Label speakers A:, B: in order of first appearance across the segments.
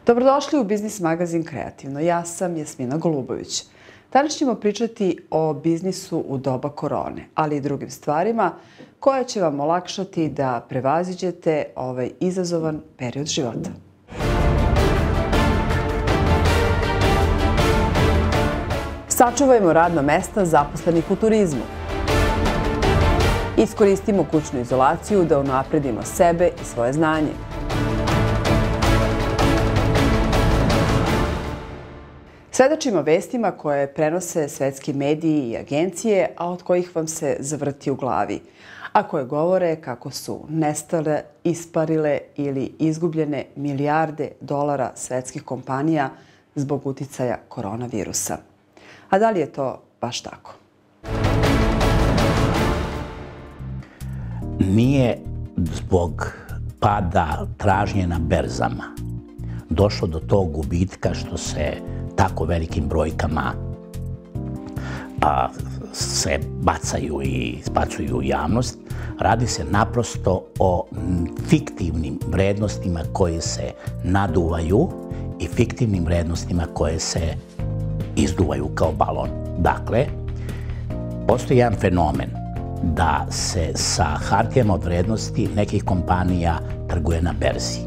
A: Dobrodošli u Biznis magazin Kreativno. Ja sam Jasmina Golubović. Danas ćemo pričati o biznisu u doba korone, ali i drugim stvarima koje će vam olakšati da prevaziđete ovaj izazovan period života. Sačuvajmo radna mesta zaposlenih u turizmu. Iskoristimo kućnu izolaciju da unapredimo sebe i svoje znanje. Svedočimo vestima koje prenose svetski mediji i agencije, a od kojih vam se zavrti u glavi, a koje govore kako su nestale, isparile ili izgubljene milijarde dolara svetskih kompanija zbog uticaja koronavirusa. A da li je to baš tako?
B: Nije zbog pada tražnje na berzama došlo do tog gubitka što se tako velikim brojkama se bacaju i izbacuju u javnost. Radi se naprosto o fiktivnim vrednostima koje se naduvaju i fiktivnim vrednostima koje se izduvaju kao balon. Dakle, postoji jedan fenomen da se sa hartijama od vrednosti nekih kompanija trguje na berzi,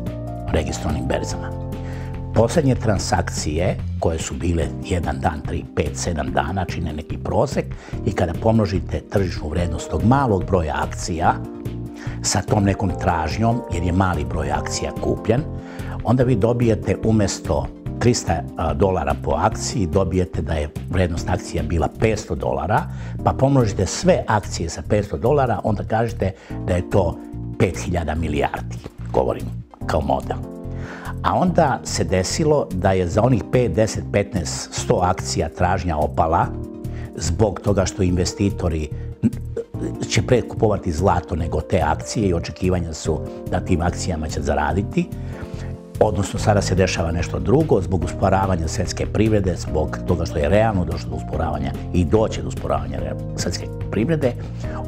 B: registrovanim berzama. Poslednje transakcije koje su bile 1 dan, 3, 5, 7 dana čine neki prosek i kada pomnožite tržišnu vrednost tog malog broja akcija sa tom nekom tražnjom, jer je mali broj akcija kupljen, onda vi dobijete umesto $300 po akciji, dobijete da je vrednost akcija bila $500, pa pomnožite sve akcije sa $500, onda kažete da je to 5000 milijardi, govorim kao model. A onda se desilo da je za onih 5, 10, 15, 100 akcija tražnja opala zbog toga što investitori će pre kupovati zlato nego te akcije i očekivanja su da tim akcijama će zaraditi. Odnosno, sada se dešava nešto drugo zbog usporavanja svetske privrede, zbog toga što je realno došlo do usporavanja i doće do usporavanja svetske privrede.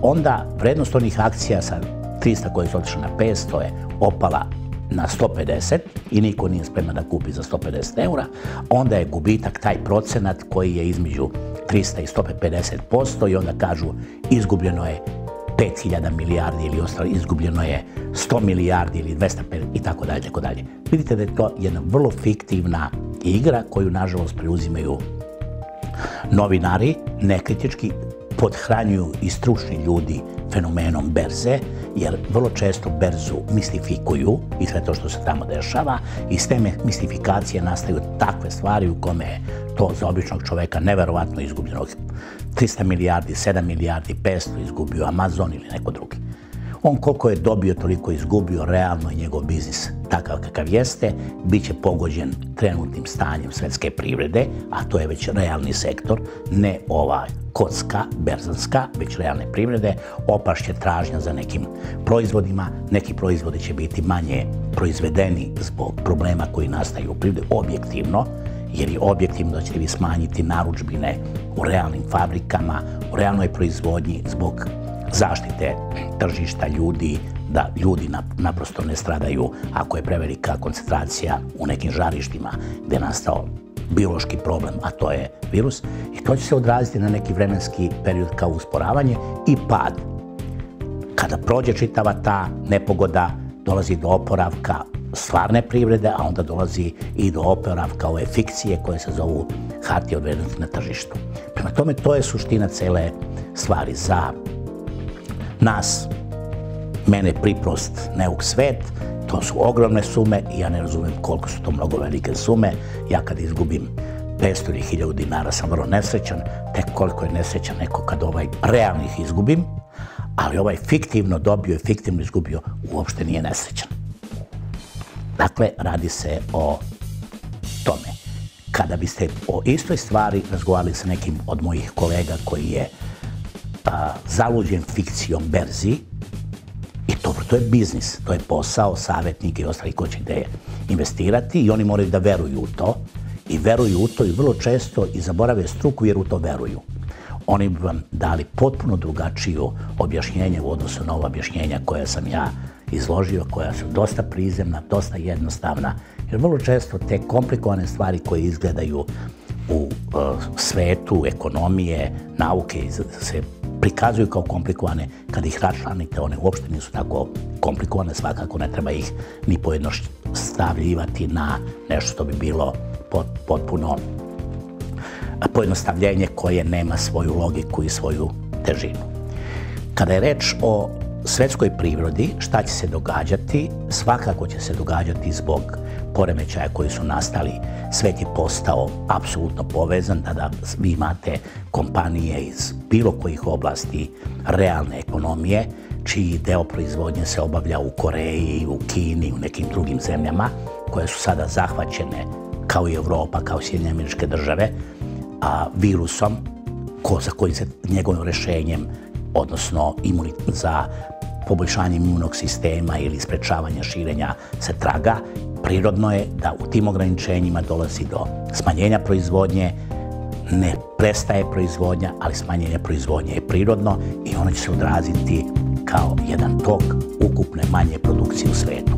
B: Onda vrednost onih akcija sa 300 koje su otišle na 500 je opala na 150 i niko nije spreman da kupi za 150 eura, onda je gubitak taj procenat koji je između 300 i 150% i onda kažu izgubljeno je 5000 milijardi ili ostalo, izgubljeno je 100 milijardi ili 250 i tako dalje, tako dalje. Vidite da je to jedna vrlo fiktivna igra koju, nažalost, preuzimaju novinari, nekritički, podhranjuju i stručni ljudi fenomenom berze, jer vrlo često berzu mistifikuju i sve to što se tamo dešava i s te mistifikacije nastaju takve stvari u kome je to za običnog čoveka neverovatno izgubljeno. 300 milijardi, 7 milijardi, 500 izgubio Amazon ili neko drugi. On koliko je dobio, toliko izgubio, realno je njegov biznis takav kakav jeste, bit će pogođen trenutnim stanjem svetske privrede, a to je već realni sektor, ne ova kocka, berzanska, već realne privrede, opašće tražnja za nekim proizvodima, neki proizvodi će biti manje proizvedeni zbog problema koji nastaju u privredi, objektivno, jer je objektivno da ćete vi smanjiti narudžbine u realnim fabrikama, u realnoj proizvodnji zbog zaštite tržišta ljudi, da ljudi naprosto ne stradaju ako je prevelika koncentracija u nekim žarištima gde je nastao biološki problem, a to je virus. I to će se odraziti na neki vremenski period kao usporavanje i pad. Kada prođe čitava ta nepogoda, dolazi do oporavka stvarne privrede, a onda dolazi i do oporavka ove fikcije koje se zovu hartije od vrednosti na tržištu. Prema tome, to je suština cele stvari. Za nas, mene priprost neuk svet, to su ogromne sume i ja ne razumem koliko su to mnogo velike sume. Ja kad izgubim 500 ili 1000 dinara sam vrlo nesrećan, tek koliko je nesrećan neko kad realnih izgubim, ali ovaj fiktivno dobio i fiktivno izgubio uopšte nije nesrećan. Dakle, radi se o tome. Kada biste o istoj stvari razgovarali sa nekim od mojih kolega koji je zaluđen fikcijom berzi, i to je biznis, to je posao, savjetnika i ostali ko će gde investirati i oni moraju da veruju u to i veruju u to i vrlo često i zaborave struku jer u to veruju. Oni bi vam dali potpuno drugačiju objašnjenje u odnosu na ova objašnjenja koja sam ja izložio, koja su dosta prizemna, dosta jednostavna, jer vrlo često te komplikovane stvari koje izgledaju u svetu, ekonomije, nauke se prikazuju kao komplikovane. Kad ih raščlanite, one uopšte nisu tako komplikovane, svakako ne treba ih ni pojednostavljivati na nešto što bi bilo potpuno pojednostavljenje koje nema svoju logiku i svoju težinu. Kada je reč o svetskoj prirodi, šta će se događati? Svakako će se događati zbog poremećaja koji su nastali. Svet je postao apsolutno povezan, tada vi imate kompanije iz bilo kojih oblasti realne ekonomije, čiji deo proizvodnje se obavlja u Koreji, u Kini, u nekim drugim zemljama, koje su sada zahvaćene, kao i Evropa, kao i Sjedinjene Američke Države, virusom, za koji se njegovim rešenjem, odnosno za poboljšanje imunog sistema ili sprečavanje širenja se traga. Prirodno je da u tim ograničenjima dolazi do smanjenja proizvodnje, ne prestaje proizvodnja, ali smanjenje proizvodnje je prirodno i ono će se odraziti kao jedan tok ukupne manje produkcije u svetu.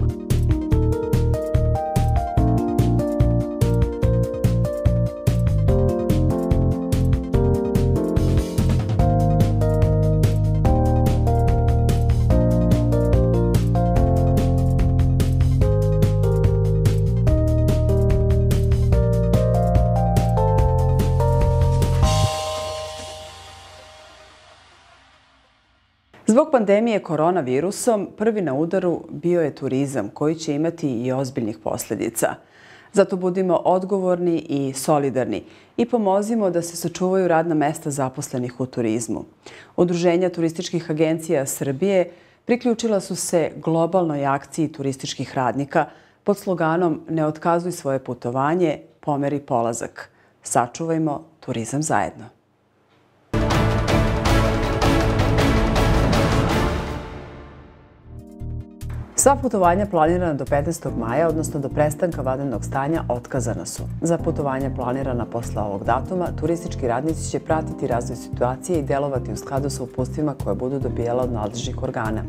A: Zbog pandemije koronavirusom, prvi na udaru bio je turizam, koji će imati i ozbiljnih posljedica. Zato budimo odgovorni i solidarni i pomozimo da se sačuvaju radna mesta zaposlenih u turizmu. Udruženja turističkih agencija Srbije priključila su se globalnoj akciji turističkih radnika pod sloganom "Ne otkazuj svoje putovanje, pomeri polazak. Sačuvajmo turizam zajedno." Sva putovanja planirana do 15. maja, odnosno do prestanka vanrednog stanja, otkazana su. Za putovanja planirana posle ovog datuma, turistički radnici će pratiti razvoj situacije i delovati u skladu sa uputstvima koje budu dobijala od nadležnih organa.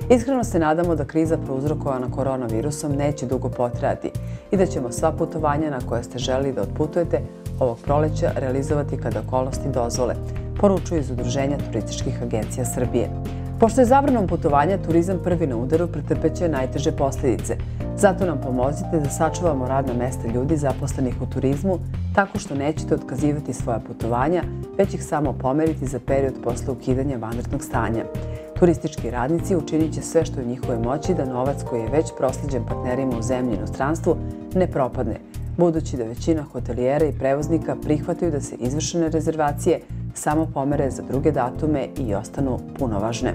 A: Iskreno se nadamo da kriza prouzrokovana koronavirusom neće dugo potrajati i da ćemo sva putovanja na koje ste želeli da otputujete ovog proleća realizovati kada okolnosti dozvole, poručuju iz Udruženja turističkih agencija Srbije. Pošto je zabranom putovanja turizam prvi na udaru, pretrpeće najteže posljedice. Zato nam pomozite da sačuvamo radna mesta ljudi zaposlenih u turizmu tako što nećete otkazivati svoja putovanja, već ih samo pomeriti za period posle ukidanja vanrednog stanja. Turistički radnici učinit će sve što je u njihovoj moći da novac koji je već proslijeđen partnerima u zemlji i inostranstvu ne propadne, budući da većina hotelijera i prevoznika prihvataju da se izvršene rezervacije samo pomere za druge datume i ostanu punovažne.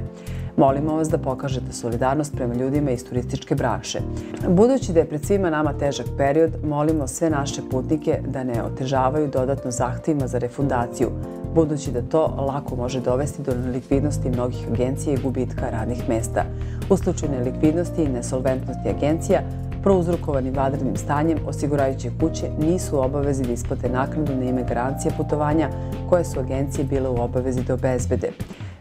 A: Molimo vas da pokažete solidarnost prema ljudima iz turističke branše. Budući da je pred svima nama težak period, molimo sve naše putnike da ne otežavaju dodatno zahtevima za refundaciju, budući da to lako može dovesti do nelikvidnosti mnogih agencija i gubitka radnih mesta. U slučaju nelikvidnosti i nesolventnosti agencija, prouzrokovani vanrednim stanjem, osiguravajuće kuće nisu u obavezi da isplate naknadu na ime garancije putovanja koje su agencije bile u obavezi da obezbede.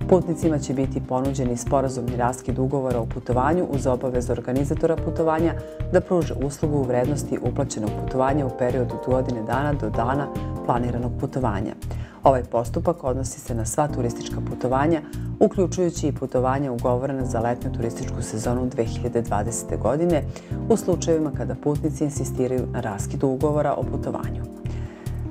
A: Putnicima će biti ponuđeni sporazumni raskid ugovora o putovanju uz obavezu organizatora putovanja da pruže uslugu u vrednosti uplaćenog putovanja u periodu od godine dana do dana planiranog putovanja. Ovaj postupak odnosi se na sva turistička putovanja, uključujući i putovanja ugovorena za letnju turističku sezonu 2020. godine u slučajevima kada putnici insistiraju na raskidu ugovora o putovanju.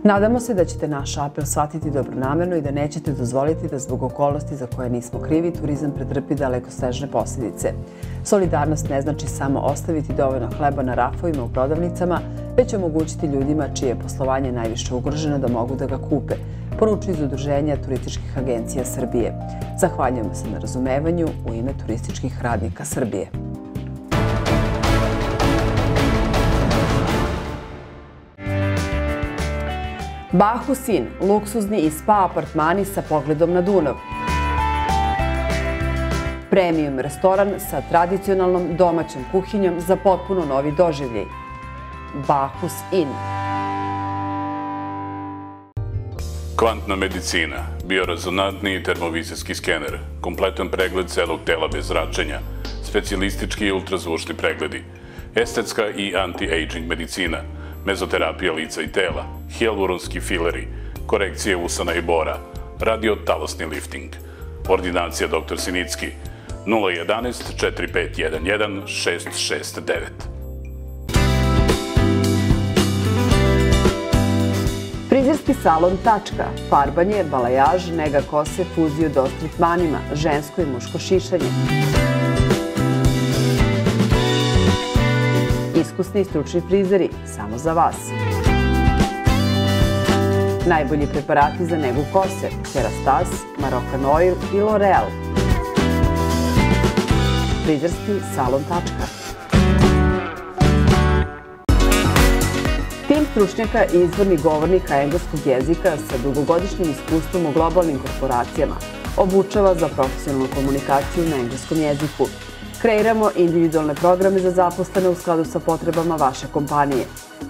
A: Nadamo se da ćete naš apel shvatiti dobronamerno i da nećete dozvoliti da zbog okolnosti za koje nismo krivi turizam pretrpi dalekosežne posljedice. Solidarnost ne znači samo ostaviti dovoljno hleba na rafovima u prodavnicama, već omogućiti ljudima čije je poslovanje najviše ugroženo da mogu da ga kupe, poručuju iz Udruženja turističkih agencija Srbije. Zahvaljujemo se na razumevanju u ime turističkih radnika Srbije. Bacchus Inn, luksuzni i spa apartmani sa pogledom na Dunav. Premium restoran sa tradicionalnom domaćom kuhinjom za potpuno novi doživljaj. Bacchus Inn.
C: Kvantna medicina, biorezonantni i termovizijski skener, kompletan pregled celog tela bez zračenja, specijalistički i ultrazvučni pregledi, estetska i anti-aging medicina, mezoterapija lica i tela, hijaluronski fileri, korekcije usana i bora, radiotalosni lifting. Ordinacija dr. Sinicki, 011 4511 669.
A: Frizerski salon Tačka, farbanje, balajaž, nega kose, fuziju do tretmanima, žensko i muško šišanje. Iskusni i stručni frizeri, samo za vas. Najbolji preparati za negu kose, Kerastase, Marocan Oil i L'Oreal. Frizerski salon Tačka. Tim stručnjaka i izvornih govornika engleskog jezika sa dugogodišnjim iskustvom u globalnim korporacijama obučava za profesionalnu komunikaciju na engleskom jeziku. Kreiramo individualne programe za zaposlene u skladu sa potrebama vaše kompanije.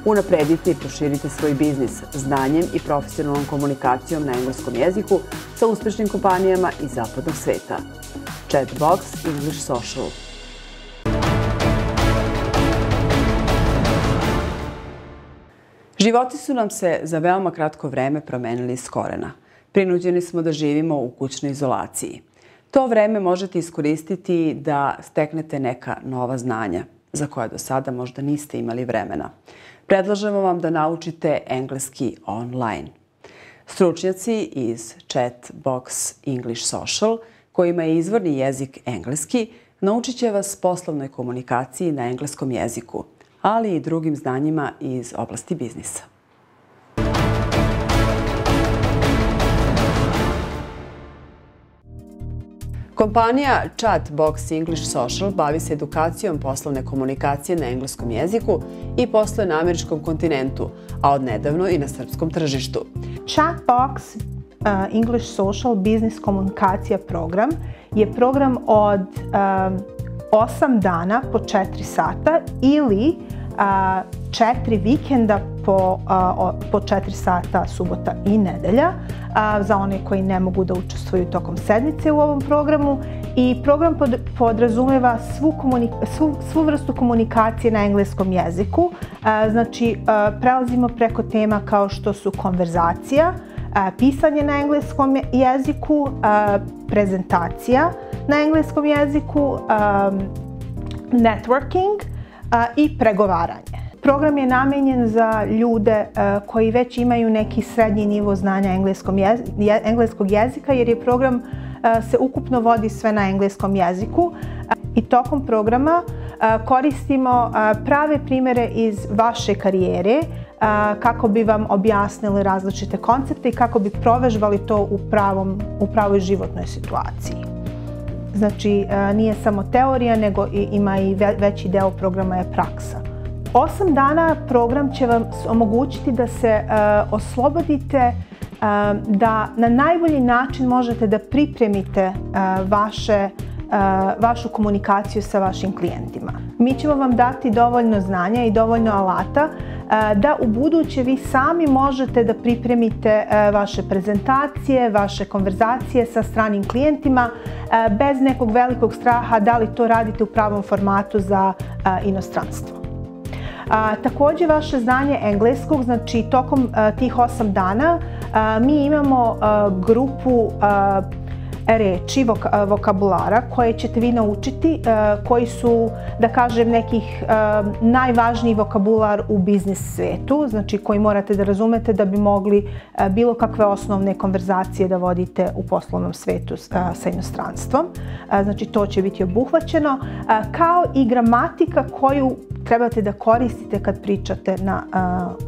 A: Unapredite i proširite svoj biznis znanjem i profesionalnom komunikacijom na engleskom jeziku sa uspešnim kompanijama iz zapadnog sveta. Chatbox English Social. Životi su nam se za veoma kratko vreme promenili iz korena. Prinuđeni smo da živimo u kućnoj izolaciji. To vreme možete iskoristiti da steknete neka nova znanja, za koja do sada možda niste imali vremena. Predlažemo vam da naučite engleski online. Stručnjaci iz Chatbox English Social, kojima je izvorni jezik engleski, naučit će vas poslovnoj komunikaciji na engleskom jeziku, ali i drugim znanjima iz oblasti biznisa. Kompanija Chatbox English Social bavi se edukacijom poslovne komunikacije na engleskom jeziku i posluje na američkom kontinentu, a odnedavno i na srpskom tržištu.
D: Chatbox English Social Business komunikacija program je program od 8 dana po 4 sata ili 4 vikenda po 4 sata sumbota i nedelja za one koji ne mogu da učestvuju tokom sedmice u ovom programu. I program podrazumeva svu vrstu komunikacije na engleskom jeziku. Znači, prelazimo preko tema kao što su konverzacija, pisanje na engleskom jeziku, prezentacija na engleskom jeziku, networking i pregovaranje. Program je namenjen za ljude koji već imaju neki srednji nivo znanja engleskog jezika, jer je program se ukupno vodi sve na engleskom jeziku. I tokom programa koristimo prave primere iz vaše karijere kako bi vam objasnili različite koncepte i kako bi provežbali to u pravoj životnoj situaciji. Znači, nije samo teorija, nego ima i veći deo programa je praksa. 8 dana program će vam omogućiti da se oslobodite, da na najbolji način možete da pripremite vašu komunikaciju sa vašim klijentima. Mi ćemo vam dati dovoljno znanja i dovoljno alata da u buduće vi sami možete da pripremite vaše prezentacije, vaše konverzacije sa stranim klijentima bez nekog velikog straha da li to radite u pravom formatu za inostranstvo. Također vaše znanje engleskog, znači tokom tih 8 dana mi imamo grupu reči, vokabulara koje ćete vi naučiti, koji su, da kažem, nekih najvažniji vokabular u biznis svetu, znači koji morate da razumete da bi mogli bilo kakve osnovne konverzacije da vodite u poslovnom svetu sa inostranstvom. Znači to će biti obuhvaćeno, kao i gramatika koju trebate da koristite kad pričate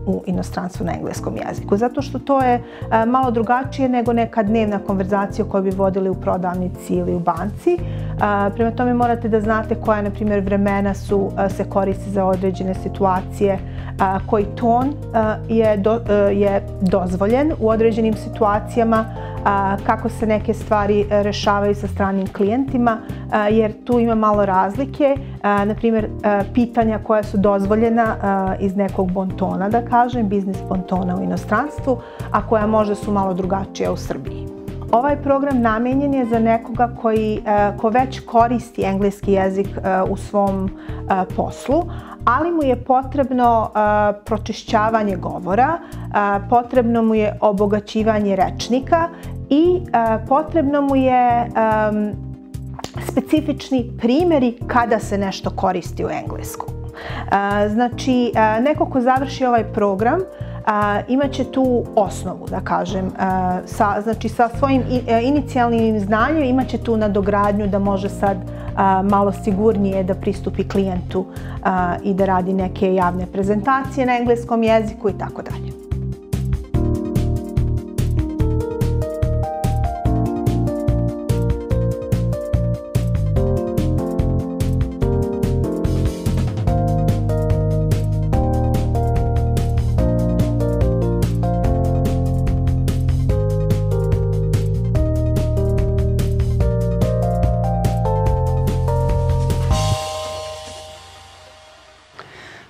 D: u inostranstvu na engleskom jeziku. Zato što to je malo drugačije nego neka dnevna konverzacija koju bi vodili u prodavnici ili u banci. Prema tome morate da znate koja, na primjer, vremena se koristi za određene situacije, koji ton je dozvoljen u određenim situacijama, kako se neke stvari rešavaju sa stranim klijentima, jer tu ima malo razlike. Na primjer, pitanja koja su dozvoljena iz nekog bontona, da kažem, biznis bontona u inostranstvu, a koja možda su malo drugačija u Srbiji. Ovaj program namenjen je za nekoga ko već koristi engleski jezik u svom poslu, ali mu je potrebno pročišćavanje govora, potrebno mu je obogaćivanje rečnika i potrebno mu je specifični primjeri kada se nešto koristi u engleskom. Znači, neko ko završi ovaj program imaće tu osnovu, da kažem, znači sa svojim inicijalnim znanjem imaće tu nadogradnju da može sad malo sigurnije da pristupi klijentu i da radi neke javne prezentacije na engleskom jeziku i tako dalje.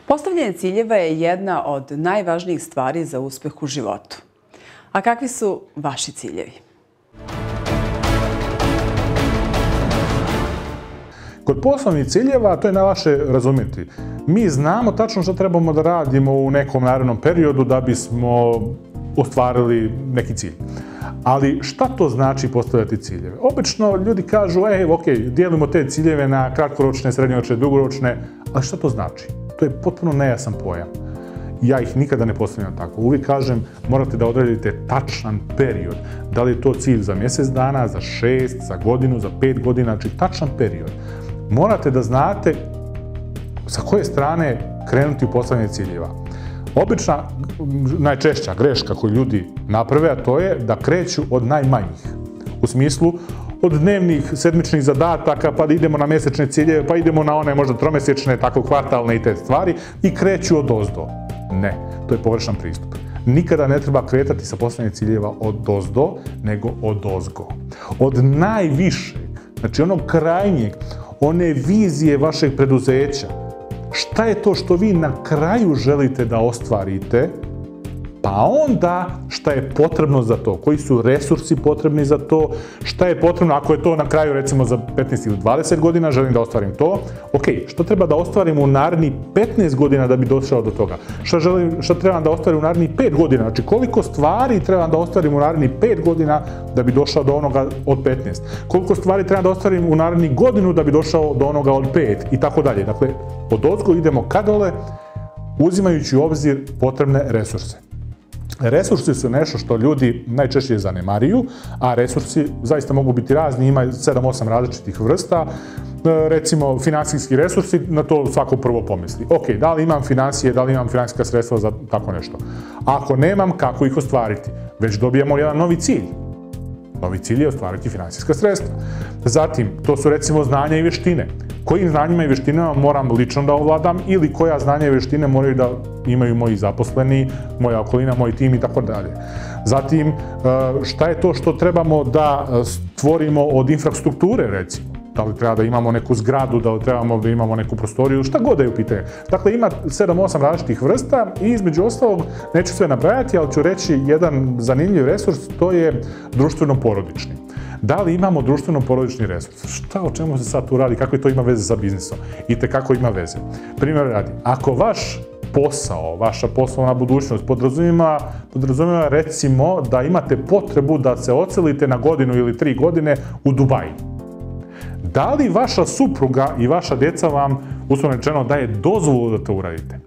A: Postavljanje ciljeva je jedna od najvažnijih stvari za uspeh u životu. A kakvi su vaši ciljevi?
E: Kod poslovnih ciljeva to je najlakše razumjeti. Mi znamo tačno što trebamo da radimo u nekom narednom periodu da bismo ostvarili neki cilj. Ali šta to znači postavljati ciljeve? Obično ljudi kažu, ok, dijelimo te ciljeve na kratkoročne, srednjoročne, dugoročne, ali šta to znači? To je potpuno nejasan pojam. Ja ih nikada ne postavljam tako. Uvijek kažem, morate da odredite tačan period. Da li je to cilj za mjesec dana, za 6, za godinu, za 5 godina, znači tačan period. Morate da znate sa koje strane krenuti u postavljanje ciljeva. Obična, najčešća greška koju ljudi naprave, a to je da kreću od najmanjih. U smislu, od dnevnih, sedmičnih zadataka, pa da idemo na mjesečne ciljeve, pa idemo na one možda tromjesečne, tako kvartalne i te stvari i kreću od ozdo. Ne, to je pogrešan pristup. Nikada ne treba kretati sa postavljanjem ciljeva od ozdo, nego od ozgo. Od najvišeg, znači onog krajnjeg, one vizije vašeg preduzeća. Šta je to što vi na kraju želite da ostvarite? Pa onda šta je potrebno za to, koji su resursi potrebni za to, šta je potrebno, ako je to na kraju recimo za 15 ili 20 godina, želim da ostvarim to, ok, što treba da ostvarim u narednih 15 godina da bi došao do toga, šta trebam da ostvarim u narednih 5 godina, znači koliko stvari trebam da ostvarim u narednih 5 godina da bi došao do onoga od 15, koliko stvari trebam da ostvarim u narednih godinu da bi došao do onoga od 5 i tako dalje. Dakle, od ozgo idemo ka dole, uzimajući u obzir potrebne resurse. Resursi su nešto što ljudi najčešće zanemaruju, a resursi zaista mogu biti razni, ima 7-8 različitih vrsta. Recimo, finansijski resursi, na to svako prvo pomisli. Ok, da li imam financije, da li imam financijska sredstva za tako nešto? Ako nemam, kako ih ostvariti? Već dobijamo jedan novi cilj. Novi cilj je ostvariti financijska sredstva. Zatim, to su recimo znanja i vještine. Kojim znanjima i vještinama moram lično da ovladam ili koja znanja i vještine moraju da imaju moji zaposleni, moja okolina, moj tim i tako dalje. Zatim, šta je to što trebamo da stvorimo od infrastrukture, recimo? Da li treba da imamo neku zgradu, da li trebamo da imamo neku prostoriju, šta god da je u pitanju. Dakle, ima 7-8 različitih vrsta i između ostalog, neću sve nabrajati, ali ću reći jedan zanimljiv resurs, to je društveno-porodični. Da li imamo društveno-porodični resurs? Šta, o čemu se sad tu radi? Kako to ima veze sa biznisom? Itekako ima veze. Primjer radi, ako vaš posao, vaša poslovna budućnost podrazumijeva recimo da imate potrebu da se odselite na godinu ili 3 godine u Dubaji. Da li vaša supruga i vaša djeca vam, uslovno rečeno, daje dozvolu da to uradite?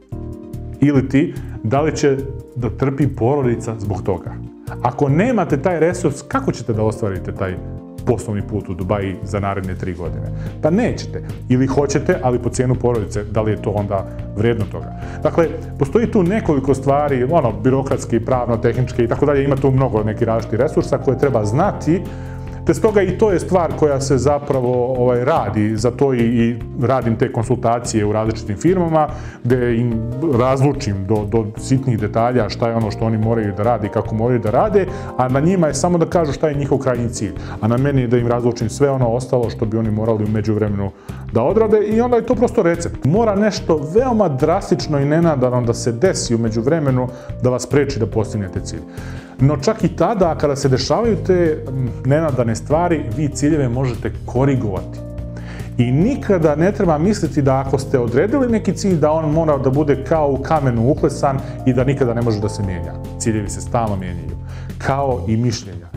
E: Ili ti, da li će da trpi porodica zbog toga? Ako nemate taj resurs, kako ćete da ostvarite taj poslovni put u Dubaji za naredne 3 godine? Pa nećete. Ili hoćete, ali po cijenu porodice, da li je to onda vrijedno toga? Dakle, postoji tu nekoliko stvari, birokratski, pravno, tehnički i tako dalje, ima tu mnogo nekih različitih resursa koje treba znati. Te stoga i to je stvar koja se zapravo radi, za to i radim te konsultacije u različitim firmama gdje im razlučim do sitnih detalja šta je ono što oni moraju da rade i kako moraju da rade, a na njima je samo da kažu šta je njihov krajnji cilj. A na meni je da im razlučim sve ono ostalo što bi oni morali u međuvremenu da odrade i onda je to prosto recept. Mora nešto veoma drastično i nenadano da se desi u međuvremenu da vas spreči da postignete cilj. No čak i tada, kada se dešavaju te nenadane stvari, vi ciljeve možete korigovati. I nikada ne treba misliti da ako ste odredili neki cilj, da on mora da bude kao u kamenu uklesan i da nikada ne može da se mijenja. Ciljevi se stalno mijenjaju, kao i mišljenja.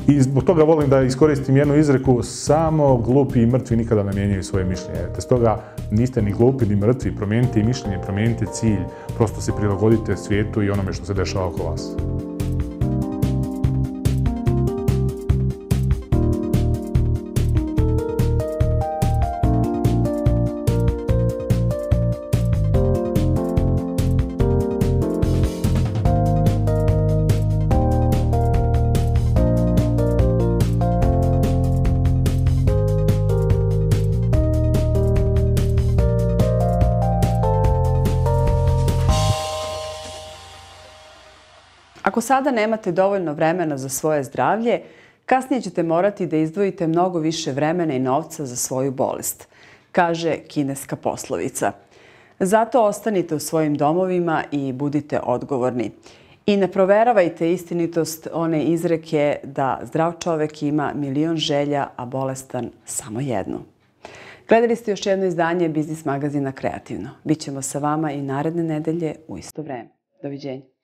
E: I zbog toga volim da iskoristim jednu izreku, samo glupi i mrtvi nikada ne mijenjaju svoje mišljenje. Te stoga niste ni glupi ni mrtvi, promijenite i mišljenje, promijenite cilj, prosto se prilagodite svijetu i onome što se dešava oko vas.
A: Ako sada nemate dovoljno vremena za svoje zdravlje, kasnije ćete morati da izdvojite mnogo više vremena i novca za svoju bolest, kaže kineska poslovica. Zato ostanite u svojim domovima i budite odgovorni. I ne proveravajte istinitost one izreke da zdrav čovek ima milion želja, a bolestan samo jednu. Gledali ste još jedno izdanje Biznis magazina Kreativno. Bićemo sa vama i naredne nedelje u isto vreme. Doviđenja.